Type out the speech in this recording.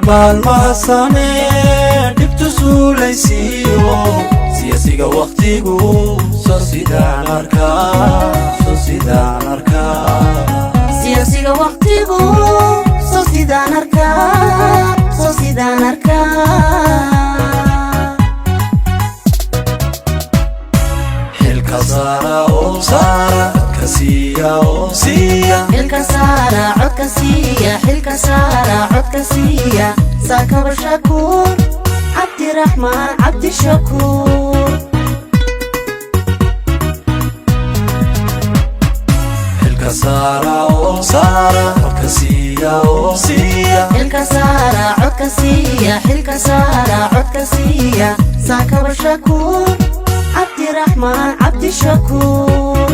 maalmaha samee dhibtu suulaysiiyo siyaasiga waqtigu soo sidaan arkaa siyaasiga waqtigu soo sidaan arkaa xilka saara oo saara codka siiya oo siiya xilka saara codka siiya xilka saara codka siiya saakaba shakuur cabdiraxmaan cabdishakuur xilka saara oo saara codka siiya oo siiya xilka saara codka siiya xilka saara codka siiya saakaba shakuur cabdiraxmaan cabdishakuur